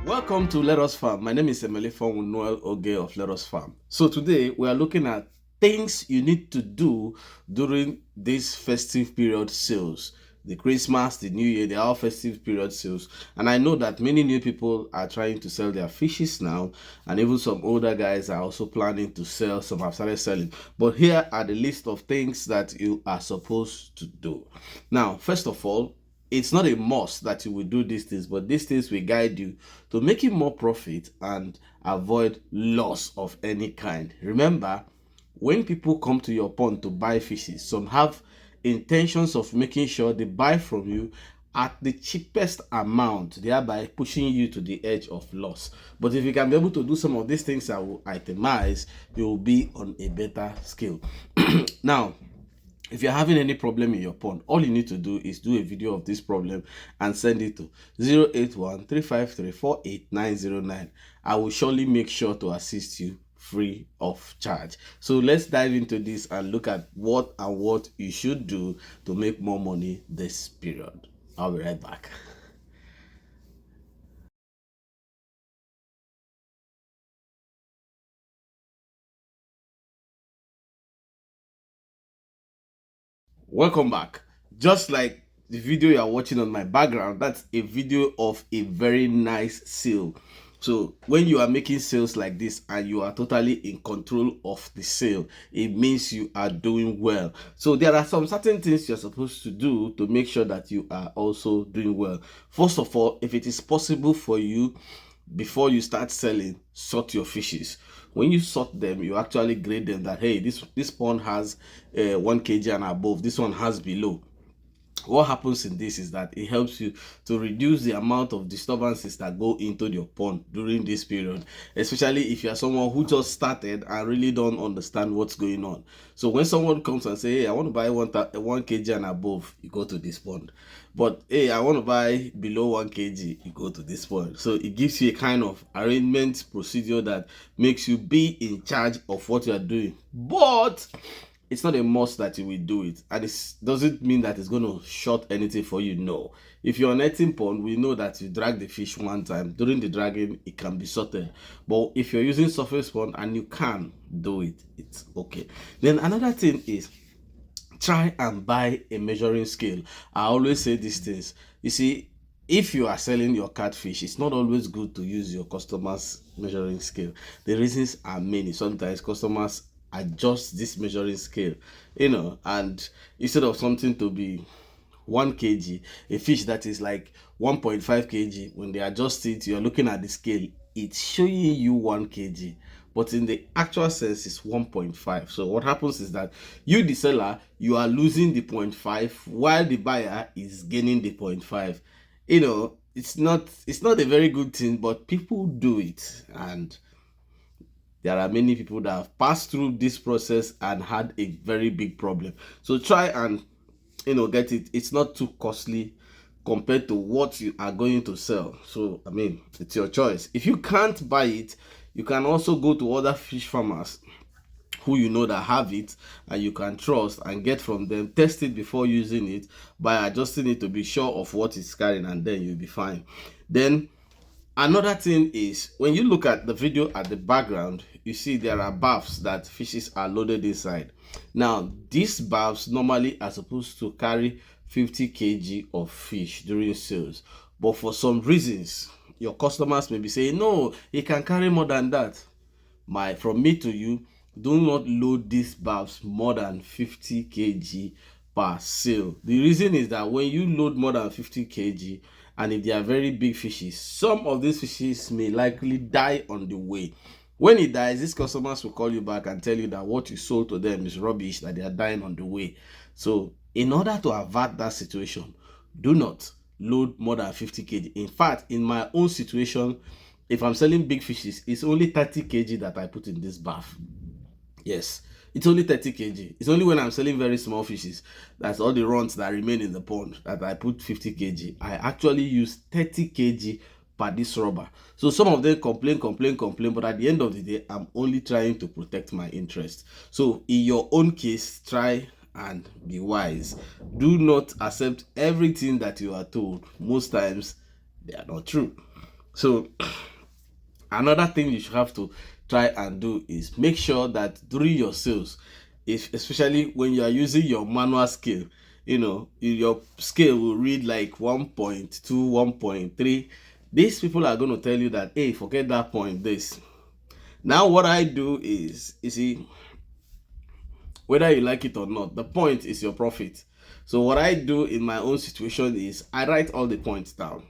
Welcome to Let Us Farm. My name is Emelefon Noel Oge of Let Us Farm. So today we are looking at things you need to do during this festive period sales. The Christmas, the New Year, they are all festive period sales. And I know that many new people are trying to sell their fishes now, and even some older guys are also planning to sell. Some have started selling. But here are the list of things that you are supposed to do. Now, first of all, it's not a must that you will do these things, but these things will guide you to making more profit and avoid loss of any kind. Remember, when people come to your pond to buy fishes, some have intentions of making sure they buy from you at the cheapest amount, thereby pushing you to the edge of loss. But if you can be able to do some of these things I will itemize, you will be on a better scale. Now, if you're having any problem in your pond, all you need to do is do a video of this problem and send it to 081-353-48909. I will surely make sure to assist you free of charge. So let's dive into this and look at what you should do to make more money this period. I'll be right back. Welcome back. Just like the video you are watching on my background, that's a video of a very nice sale. So when you are making sales like this and you are totally in control of the sale, it means you are doing well. So there are some certain things you're supposed to do to make sure that you are also doing well. First of all, if it is possible for you, before you start selling, sort your fishes. When you sort them, you actually grade them that, hey, this pond has 1 kg and above, this one has below. What happens in this is that it helps you to reduce the amount of disturbances that go into your pond during this period, especially if you are someone who just started and really don't understand what's going on. So when someone comes and say, hey, I want to buy 1 kg and above, you go to this pond. But hey, I want to buy below 1 kg, you go to this pond. So it gives you a kind of arrangement procedure that makes you be in charge of what you are doing. But it's not a must that you will do it, and it doesn't mean that it's going to short anything for you. No, if you're on netting pond, we know that you drag the fish one time. During the dragging, it can be sorted, but if you're using surface pond and you can do it, it's okay. Then another thing is, try and buy a measuring scale. I always say these things. You see, if you are selling your catfish, it's not always good to use your customers measuring scale. The reasons are many. Sometimes customers adjust this measuring scale, and instead of something to be 1 kg, a fish that is like 1.5 kg, when they adjust it, you're looking at the scale, it's showing you 1 kg, but in the actual sense it's 1.5. So what happens is that you, the seller, you are losing the 0.5 while the buyer is gaining the 0.5. It's not a very good thing, but people do it, and there are many people that have passed through this process and had a very big problem. So try and get it. It's not too costly compared to what you are going to sell. So I mean, it's your choice. If you can't buy it, you can also go to other fish farmers who you know that have it and you can trust, and get from them, test it before using it by adjusting it to be sure of what it's carrying, and then you'll be fine. Then another thing is, when you look at the video at the background, you see there are baths that fishes are loaded inside. Now, these baths normally are supposed to carry 50 kg of fish during sales, but for some reasons, your customers may be saying, no, it can carry more than that. From me to you, do not load these baths more than 50 kg per sale. The reason is that when you load more than 50 kg, and if they are very big fishes, some of these fishes may likely die on the way. When it dies, these customers will call you back and tell you that what you sold to them is rubbish, that they are dying on the way. So in order to avert that situation, do not load more than 50 kg. In fact, in my own situation, if I'm selling big fishes, it's only 30 kg that I put in this bath. Yes, it's only 30 kg. It's only when I'm selling very small fishes, that's all the runs that remain in the pond, that I put 50 kg. I actually use 30 kg per this rubber. So some of them complain, but at the end of the day, I'm only trying to protect my interest. So in your own case, try and be wise. Do not accept everything that you are told. Most times, they are not true. So another thing you should have to try and do is make sure that during your sales, if especially when you are using your manual scale, your scale will read like 1.2, 1.3. These people are going to tell you that, hey, forget that point, this. Now what I do is, you see, whether you like it or not, the point is your profit. So what I do in my own situation is I write all the points down.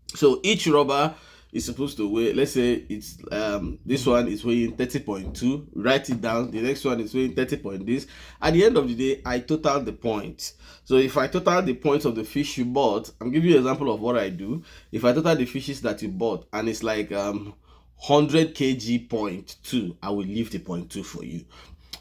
So each rubber is supposed to weigh, let's say it's this one is weighing 30.2, write it down. The next one is weighing 30 point this. At the end of the day, I total the points. So if I total the points of the fish you bought, I'm giving you an example of what I do. If I total the fishes that you bought and it's like 100 kg 0.2, I will leave the 0.2 for you.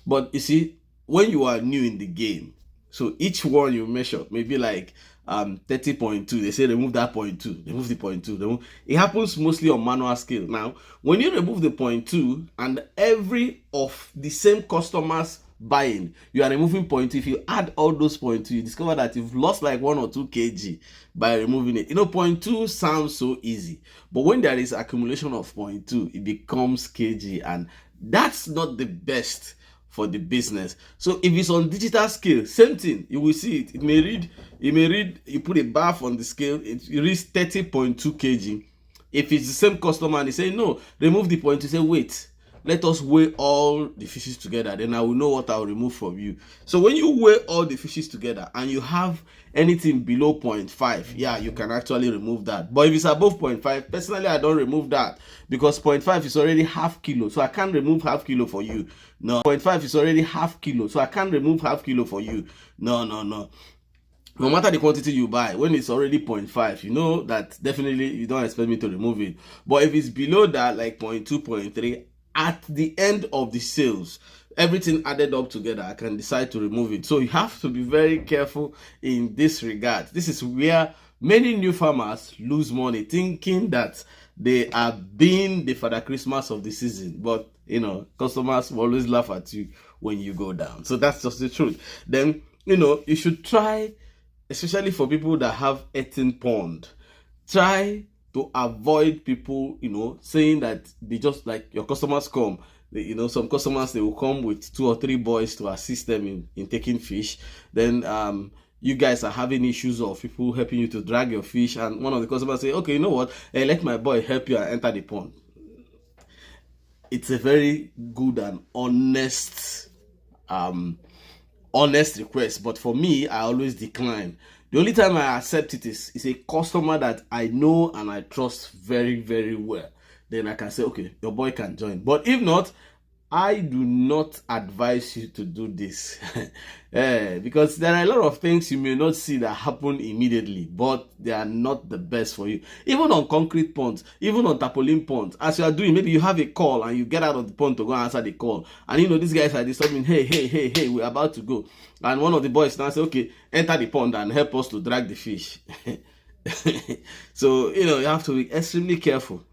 But you see, when you are new in the game, so each one you measure maybe like 30.2, they say remove that 0.2, remove the 0.2. It happens mostly on manual scale. Now when you remove the 0.2 and every of the same customers buying, you are removing 0.2. If you add all those 0.2, you discover that you've lost like 1 or 2 kg by removing it. 0.2 sounds so easy, but when there is accumulation of 0.2, it becomes kg, and that's not the best for the business. So if it's on digital scale, same thing, you will see it. It may read, you put a bar on the scale, it reads 30.2 kg. If it's the same customer and they say no, remove the point, you say wait, let us weigh all the fishes together, then I will know what I'll remove from you. So when you weigh all the fishes together and you have anything below 0.5, yeah, you can actually remove that. But if it's above 0.5, personally I don't remove that, because 0.5 is already half kilo, so I can't remove half kilo for you. No, 0.5 is already half kilo, so I can't remove half kilo for you. No. No matter the quantity you buy, when it's already 0.5, you know that definitely you don't expect me to remove it. But if it's below that, like 0.2, 0.3, at the end of the sales, everything added up together, I can decide to remove it. So you have to be very careful in this regard. This is where many new farmers lose money, thinking that they are being the Father Christmas of the season. But customers will always laugh at you when you go down. So that's just the truth. Then you should try, especially for people that have 18 pond, try to avoid people saying that they just, like, your customers come, some customers, they will come with 2 or 3 boys to assist them in taking fish. Then you guys are having issues of people helping you to drag your fish, and one of the customers say, okay, you know what, let my boy help you and enter the pond. It's a very good and honest request, but for me, I always decline. The only time I accept it is a customer that I know and I trust very, very well. Then I can say, okay, your boy can join. But if not, I do not advise you to do this. Because there are a lot of things you may not see that happen immediately, but they are not the best for you. Even on concrete ponds, even on tarpaulin ponds, as you are doing, maybe you have a call and you get out of the pond to go answer the call. And these guys are disturbing, hey, we're about to go. And one of the boys now say, okay, enter the pond and help us to drag the fish. So, you have to be extremely careful.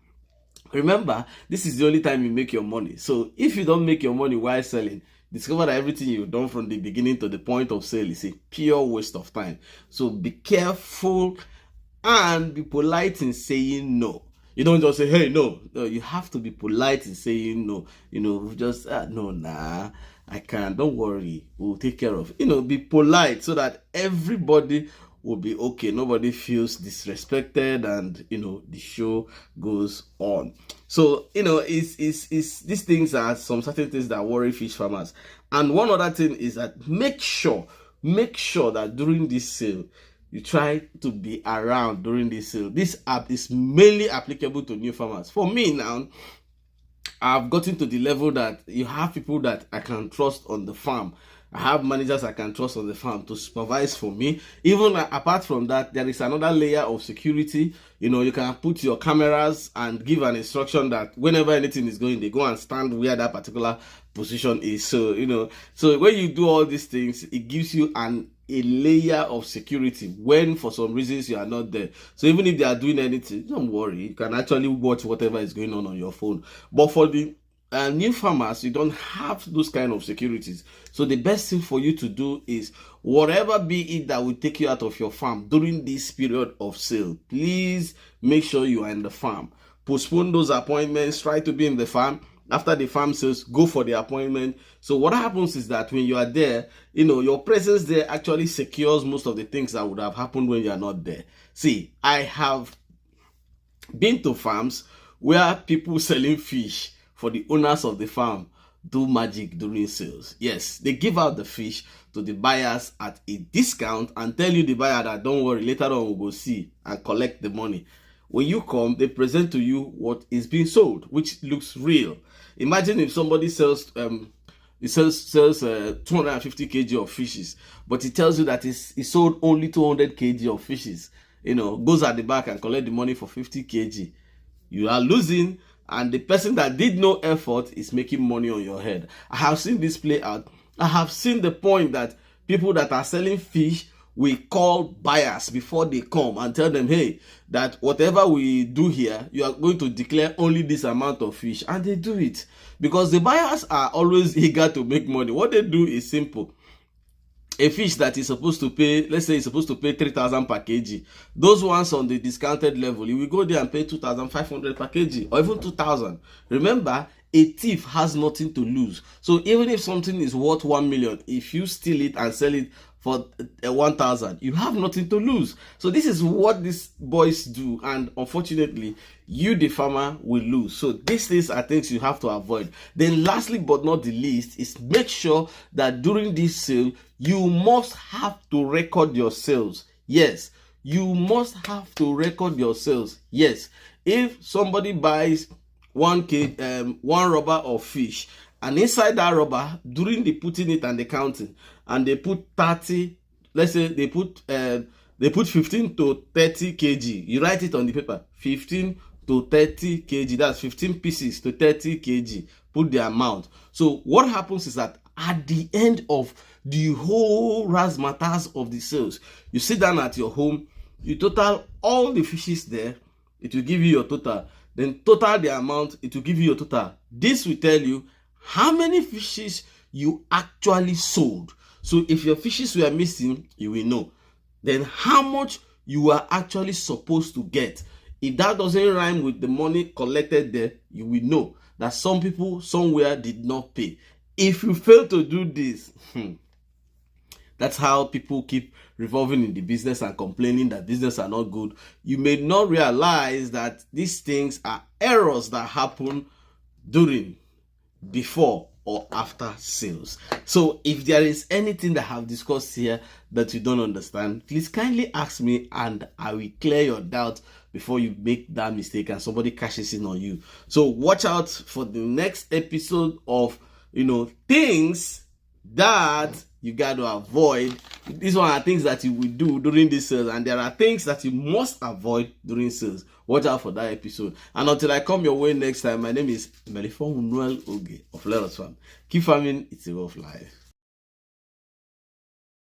Remember, this is the only time you make your money. So if you don't make your money while selling, discover that everything you've done from the beginning to the point of sale is a pure waste of time. So be careful and be polite in saying no. You don't just say, hey, no. You have to be polite in saying no. Just, no, nah, I can't. Don't worry. We'll take care of it. Be polite so that everybody will be okay. Nobody feels disrespected, and the show goes on. So it's these things are some certain things that worry fish farmers. And one other thing is that make sure that during this sale you try to be around during this sale. This app is mainly applicable to new farmers. For me now, I've gotten to the level that you have people that I can trust on the farm. I have managers I can trust on the farm to supervise for me. Even apart from that, there is another layer of security. You can put your cameras and give an instruction that whenever anything is going, they go and stand where that particular position is. So, so when you do all these things, it gives you a layer of security when for some reasons you are not there. So even if they are doing anything, don't worry, you can actually watch whatever is going on your phone. But for the new farmers, you don't have those kind of securities. So the best thing for you to do is, whatever be it that will take you out of your farm during this period of sale, please make sure you are in the farm. Postpone those appointments, try to be in the farm. After the farm sales, go for the appointment. So what happens is that when you are there, your presence there actually secures most of the things that would have happened when you are not there. See, I have been to farms where people selling fish for the owners of the farm do magic during sales. Yes, they give out the fish to the buyers at a discount and tell you, the buyer, that don't worry, later on we'll go see and collect the money. When you come, they present to you what is being sold, which looks real. Imagine if somebody sells 250 kg of fishes, but he tells you that he sold only 200 kg of fishes. Goes at the back and collect the money for 50 kg. You are losing, and the person that did no effort is making money on your head. I have seen this play out. I have seen the point that people that are selling fish will call buyers before they come and tell them, hey, that whatever we do here, you are going to declare only this amount of fish. And they do it because the buyers are always eager to make money. What they do is simple. A fish that is supposed to pay, let's say it's supposed to pay 3,000 per kg. Those ones on the discounted level, you will go there and pay 2,500 per kg or even 2,000. Remember, a thief has nothing to lose. So even if something is worth 1 million, if you steal it and sell it for 1,000, you have nothing to lose. So this is what these boys do, and unfortunately, you, the farmer, will lose. So these things are things you have to avoid. Then lastly but not the least is, make sure that during this sale, you must have to record your sales. Yes, you must have to record your sales. Yes, if somebody buys one rubber of fish, and inside that rubber, during the putting it and the counting, and they put 30, let's say they put 15 to 30 kg, you write it on the paper, 15 to 30 kg, that's 15 pieces to 30 kg, put the amount. So what happens is that at the end of the whole razzmatazz of the sales, you sit down at your home, you total all the fishes there, it will give you your total. Then total the amount, it will give you your total. This will tell you how many fishes you actually sold. So if your fishes were missing, you will know. Then how much you are actually supposed to get. If that doesn't rhyme with the money collected there, you will know that some people somewhere did not pay. If you fail to do this, that's how people keep revolving in the business and complaining that business are not good. You may not realize that these things are errors that happen during, before, or after sales. So if there is anything that I have discussed here that you don't understand, please kindly ask me and I will clear your doubt before you make that mistake and somebody cashes in on you. So watch out for the next episode of things that you got to avoid. These one are things that you will do during this sales, and there are things that you must avoid during sales. Watch out for that episode. And until I come your way next time, my name is Melifon Noel Oge of Let Us Farm. Keep farming, it's a way of life.